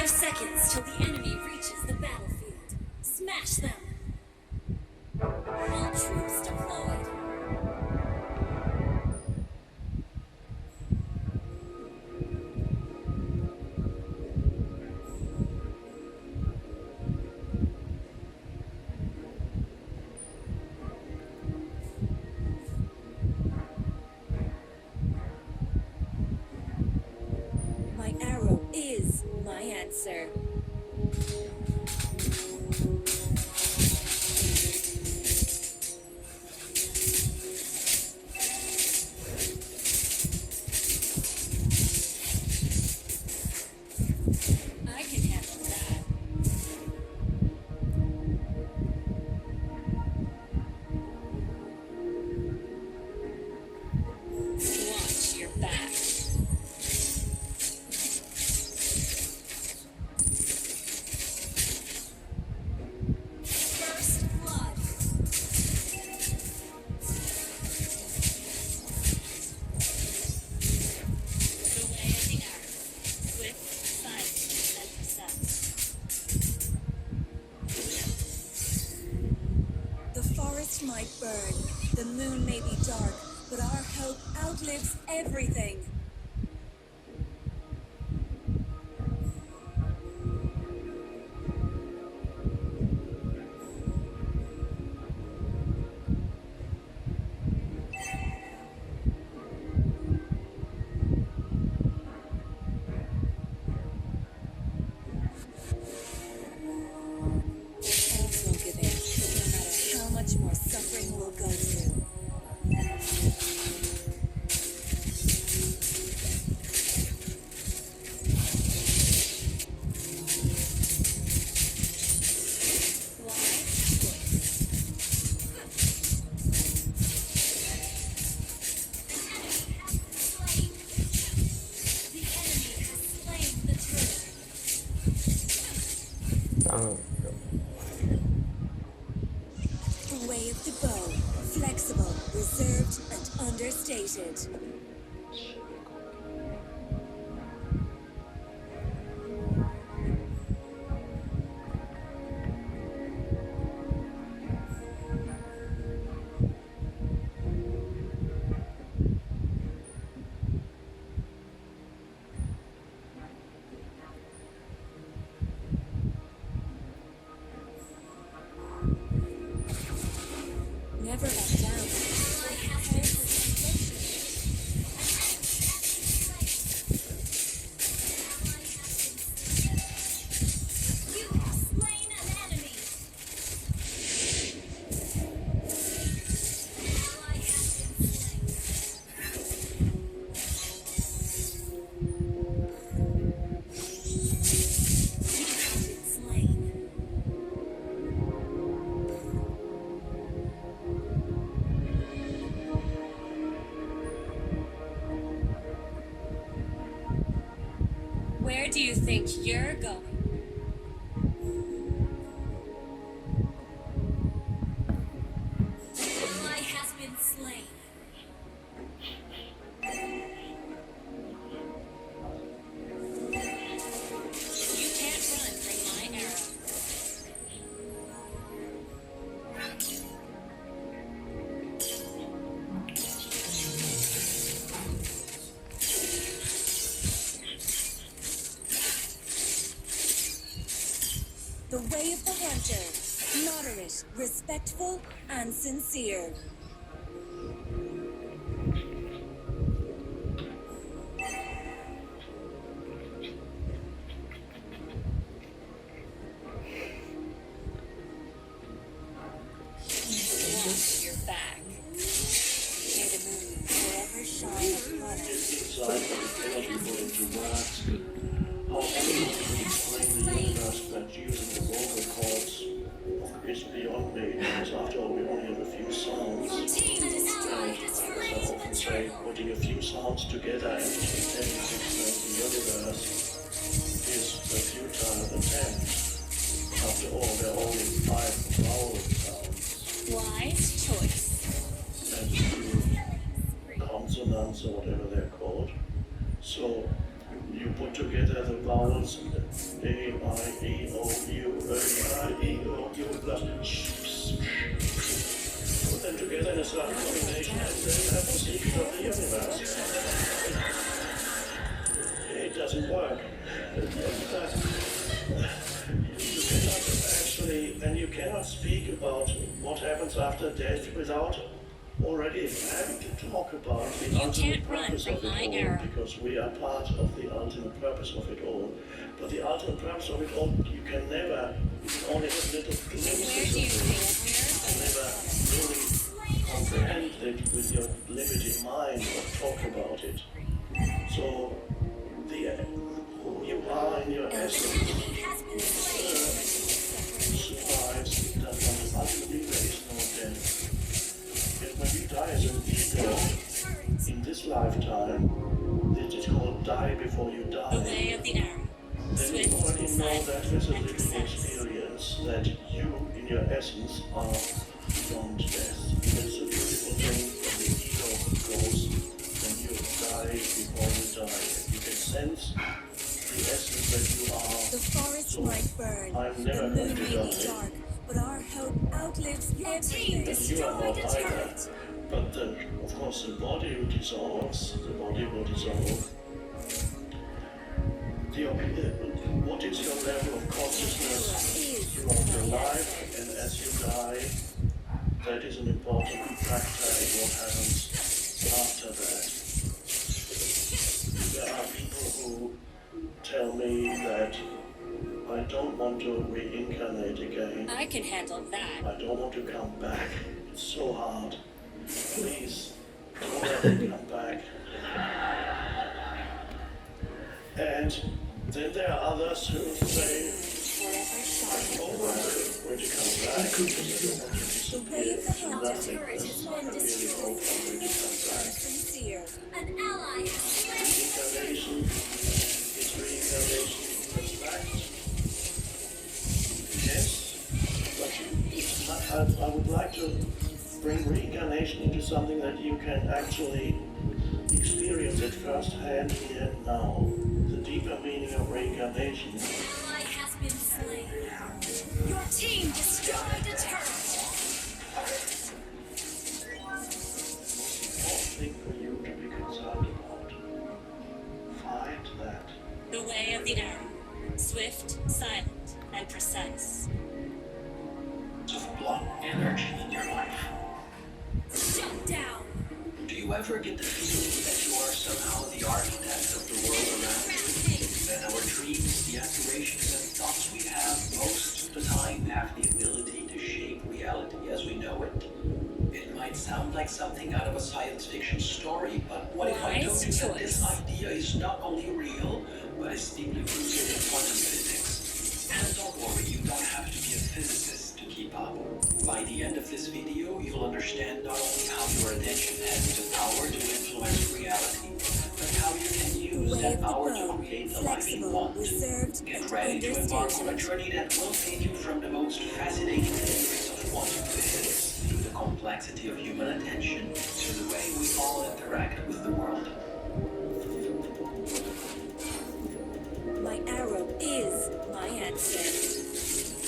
5 seconds till the enemy reaches the battlefield. Smash them! All troops deployed. My arrow is my answer. I can handle that. Watch your back. First blood. The way of the arrow. Swift, silent, and precise. The forest might burn, the moon may be dark, but our hope outlives everything. Elves won't give in, no matter how much more suffering we'll go through. Wise choice. The enemy has slain the turtle. The way of the bow, flexible, reserved, and understated. Never let down. You have slain an enemy. An ally has been slain. You have been slain. Where do you think you're going? An ally has been slain. You can't run from my arrow. The way of the hunter, moderate, respectful, and sincere. Watch your back. May the moon forever shine upon you. Inside the energy into words. How anyone can explain the universe that using the vocal cords is beyond me, because after all we only have a few sounds. Your team and ally has As I slain often the say, turtle. putting a few sounds together and pretending to explain the universe is a futile attempt. After all, there are only 5 vowel sounds Wise choice. and 2 consonants or whatever they're called. So you put together the vowels A, I, E, O, U, A, I, E, O, U, plus put them together in a certain combination and then have the secret of the universe. It doesn't work. You cannot actually, and you cannot speak about what happens after death without already having to talk about the ultimate purpose of it all, because we are part of the ultimate purpose of it all. But the ultimate purpose of it all, you can never, you can only have little glimpses of it. You can never really comprehend it with your limited mind or talk about it. So, who you are in your essence survives, that ultimately there is no death. And when we die as an ego in this lifetime, it is called die before you die. The way of the arrow. Then you already know that as a living experience, that you in your essence are beyond death. That's a beautiful thing when the ego goes when you die before you die. You can sense the essence that you are. The forest might burn, I'm the never moon going to may be die. dark, but our hope outlives everything. And you are not either. But of course the body dissolves, what is your level of consciousness throughout your life, and as you die, that is an important factor in what happens after that. There are people who tell me that I don't want to reincarnate again. I can handle that. I don't want to come back. It's so hard. Please, don't let me come back. And then there are others who say, I'm over when you come back. I don't want to disappear. Nothing. There's not really hope for when you come back. Sincere. An ally has Reincarnation is reincarnation in fact. Yes, but it's not, I would like to bring reincarnation into something that you can actually experience it firsthand here and now. The deeper meaning of reincarnation. ally has been slain. Your team destroyed a turret. Important thing for you to be concerned about. Find that. The way of the arrow. Swift, silent, and precise. Of blood energy in your life. Shut down. Do you ever get the feeling that you are somehow the architect of the world around you? That our dreams, the aspirations and thoughts we have most of the time have the ability to shape reality as we know it? It might sound like something out of a science fiction story, but what if I told you that this idea is not only real, but is deeply rooted in quantum physics? And don't worry, you don't have to be a physicist to keep up. By the end of this video, you'll understand not only how your attention has the power to influence reality, but how you can use Way that of the power to bow, create the life you flexible, want. reserved, Get and ready to embark on a understated. journey that will take you from the most fascinating theories of quantum physics through the complexity of human attention to the way we all interact with the world. My arrow is my answer.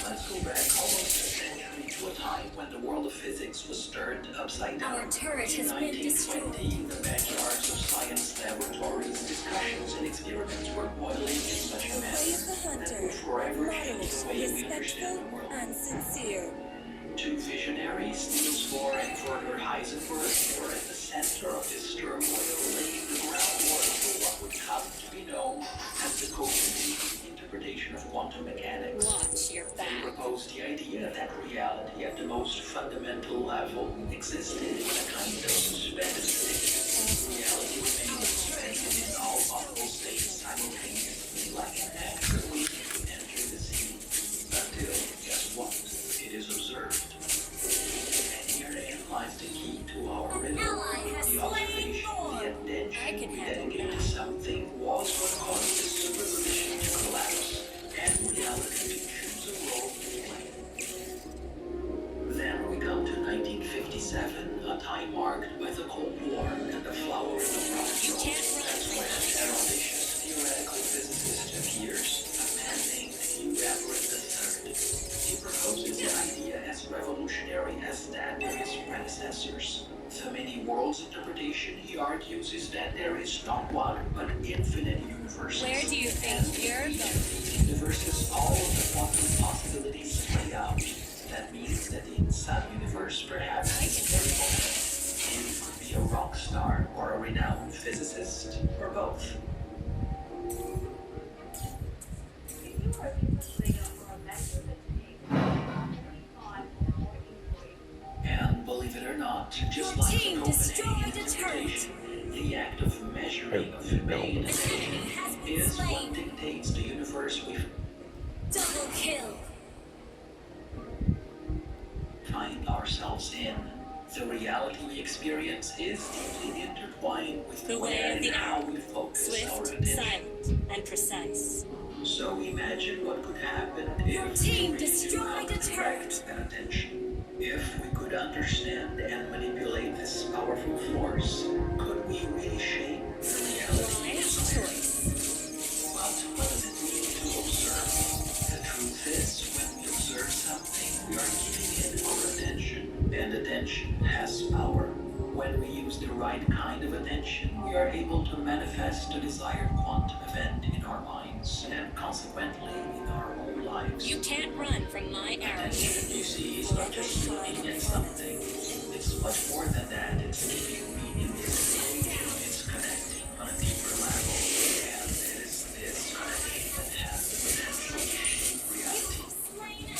Let's go back almost a century to a time when the world of physics was turned upside down. Our turret In has been destroyed. 1920, in the backyards of science laboratories, discussions and experiments were boiling in such a manner Praise the that hunter, would forever model, change the way we understand respectful, the world. and sincere. Two visionaries, Niels Bohr and Werner Heisenberg, were at the center of this turmoil, laying the groundwork for what would come to be known as the Copenhagen interpretation of quantum mechanics. Watch your They back. proposed the idea that reality at the most fundamental level existed in a kind of suspended state. Reality remained suspended in all possible states simultaneously, like an actor waiting to enter the scene. Until, guess what? It is observed. And herein lies the key to our riddle. in attention is what dictates the universe we Double kill. find ourselves in. The reality we experience is deeply intertwined with The way where of the and how owl. we focus our Swift, attention. silent, and precise. So imagine what could happen Your if team we destroyed knew how to a turret. direct that attention. If we could understand and manipulate this powerful force, could we really shape the reality? Wise choice. But what does it mean to observe? The truth is, when we observe something, we are giving it our attention, and attention has power. When we use the right kind of attention, we are able to manifest the desired quantum event in our minds, and consequently in our own lives. You can't run from my arrows. Attention, you see, is not just looking at something. It's much more than that. It's giving meaning, it's engaging, it's connecting on a deeper level. And it is this connection that has the potential to shape reality. Slain an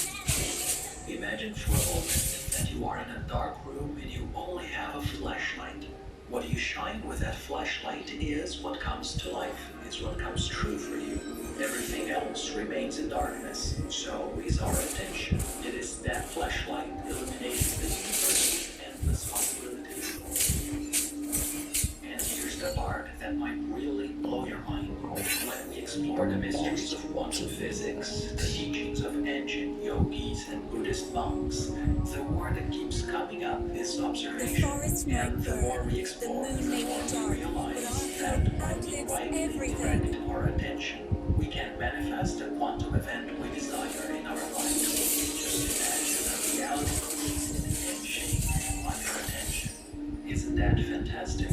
enemy. Imagine for a moment that you are in a dark room and you only have a flashlight. What you shine with that flashlight is what comes to life, is what comes true for you. Everything else remains in darkness. So is our attention. It is that flashlight illuminating the universe and endless possibilities. And here's the part that might really blow your mind. When we explore the mysteries of quantum physics, the teachings of ancient yogis and Buddhist monks, the word that keeps coming up is The observation. forest might And the more burn, we the explore, moon may be the more dark, we but realize our that hope when we outlives rightly everything. direct our attention, we can manifest the quantum event we desire in our life. Just imagine a reality created and shaped by your attention. Isn't that fantastic?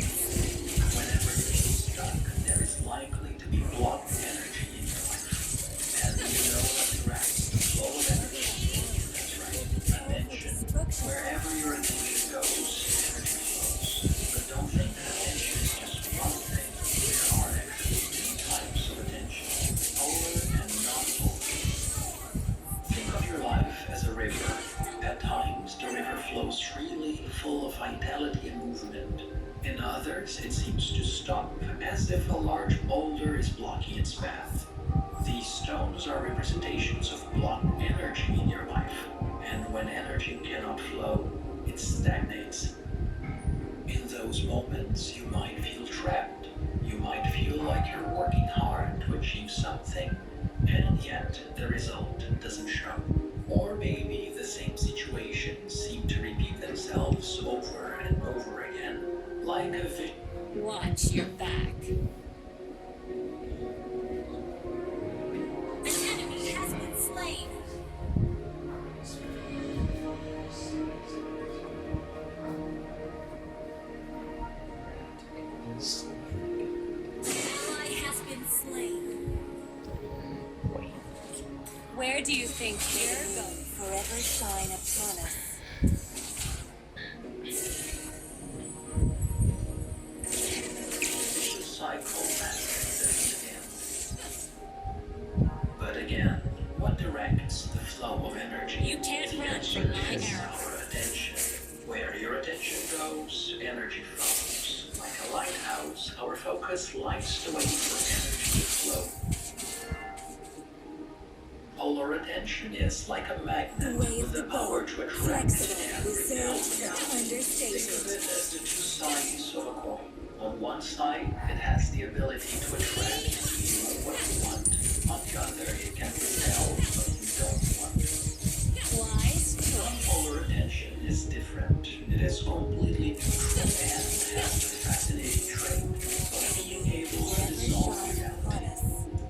Whenever you feel stuck, there is likely to be blocked energy in your life. And you know what directs the flow of energy? That's right, attention. Wherever your attention goes, energy flows. But don't think that attention is just one thing. There are actually two types of attention, polar and non-polar. Think of your life as a river. At times, the river flows freely, full of vitality and movement. In others, it seems to stop, as if a large boulder is blocking its path. These stones are representations of blocked energy in your life. And when energy cannot flow, it stagnates. In those moments, you might feel trapped. You might feel like you're working hard to achieve something, and yet the result doesn't show. Or maybe the same situations seem to repeat themselves over and over again, like a vision. Watch your back. An enemy has been slain. Ally has been slain. Where do you think you're going? Forever shine upon us. The cycle manifests again. But again, what directs the flow of energy? You can't The run answer from my is arrows. our attention. Where your attention goes, energy flows. Like a lighthouse, our focus lights the way for energy to flow. Polar attention is like a The magnet way of with the the power bow, to attract flexible, and repel reserved for reality. Think of understated. it as the two sides of a coin. On one side, it has the ability to attract to you what you want. On the other, it can repel what you don't want. Wise choice. Non-polar attention is different. It is completely neutral and has the fascinating trait of being able to Forever dissolve shine reality. upon us.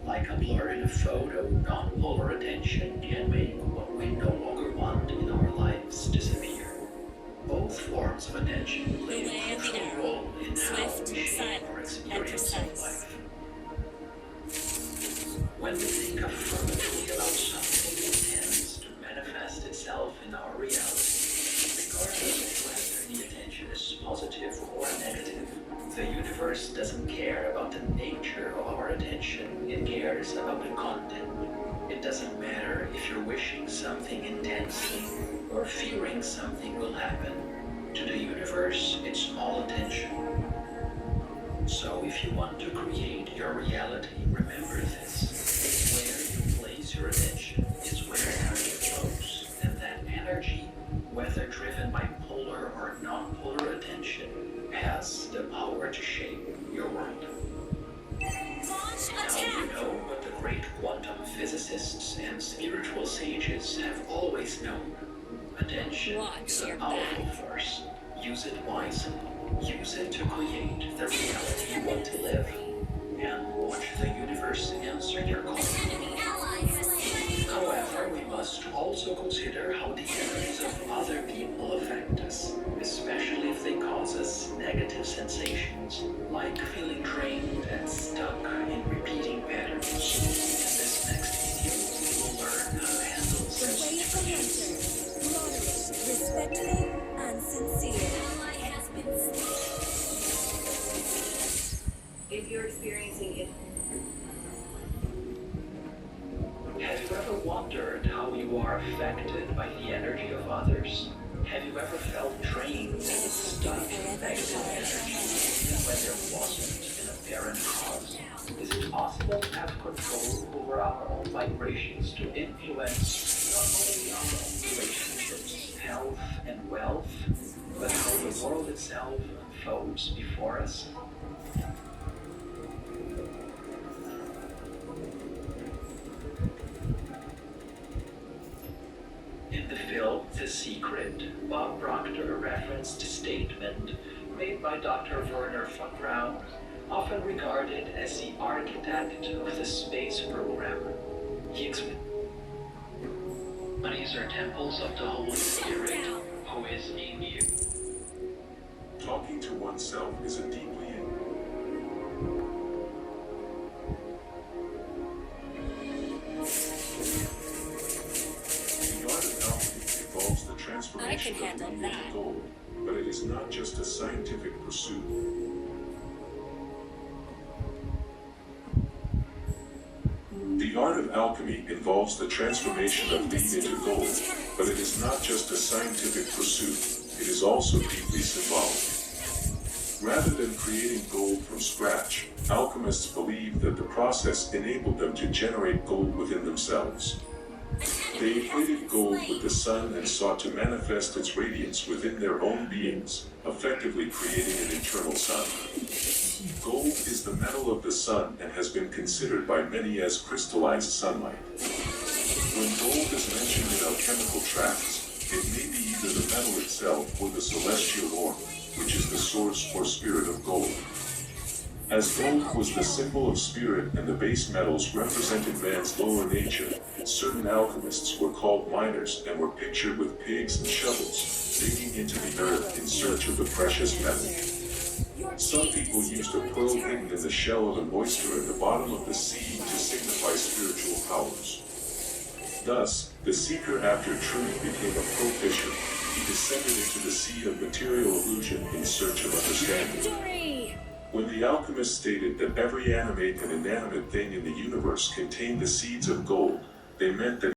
Like a blur in a photo, non-polar attention can make what we no longer want in our lives disappear. Both forms of attention play The way a of the crucial arrow. role in how Swift, we shape silent, our and experience of precise. life. When we think affirmatively about something, it tends to manifest itself in our reality. Regardless of whether the attention is positive or negative, the universe doesn't care about the nature of our attention, it cares about the content. It doesn't matter if you're wishing something intensely or fearing something will happen. To the universe, it's all attention. So if you want to create your reality, remember this. Where you place your attention is where energy flows. And that energy, whether driven by polar or non-polar attention, has the power to shape your world. Launch Now you attack! know what the great quantum physicists and spiritual sages have always known. Attention Watch is a your powerful back. force. Use it wisely. Use it to create the reality you want to live. And watch the universe answer your call. Enemy ally has slain. However, we must also consider how the energies of other people affect us, especially if they cause us negative sensations, like feeling drained and stuck in repeating patterns. In this next video, we will learn how to handle The such way of the hunter. Moderate, respectful, and sincere. Ally has been slain. If you're experiencing it, Have you ever wondered how you are affected by the energy of others? Have you ever felt drained and stuck in negative energy even when there wasn't an apparent cause? Is it possible to have control over our own vibrations to influence not only our own relationships, health, and wealth, but how the world itself unfolds before us? In the film The Secret, Bob Proctor referenced a statement made by Dr. Werner von Braun, often regarded as the architect of the space program. He explained, "Bodies are temples of the Holy Spirit, who is in you." Talking to oneself is a deeply The art of alchemy involves the transformation of handle lead that. into gold, but it is not just a scientific pursuit. The art of alchemy involves the transformation of lead into gold, but it is not just a scientific pursuit, it is also deeply symbolic. Rather than creating gold from scratch, alchemists believed that the process enabled them to generate gold within themselves. They equated gold with the sun and sought to manifest its radiance within their own beings, effectively creating an eternal sun. Gold is the metal of the sun and has been considered by many as crystallized sunlight. When gold is mentioned in alchemical tracts, it may be either the metal itself or the celestial orb, which is the source or spirit of gold. As gold was the symbol of spirit and the base metals represented man's lower nature, certain alchemists were called miners and were pictured with pigs and shovels, digging into the earth in search of the precious metal. Some people used a pearl hidden in the shell of an oyster at the bottom of the sea to signify spiritual powers. Thus, the seeker after truth became a pearl fisher. He descended into the sea of material illusion in search of understanding. Victory! When the alchemist stated that every animate and inanimate thing in the universe contained the seeds of gold, they meant that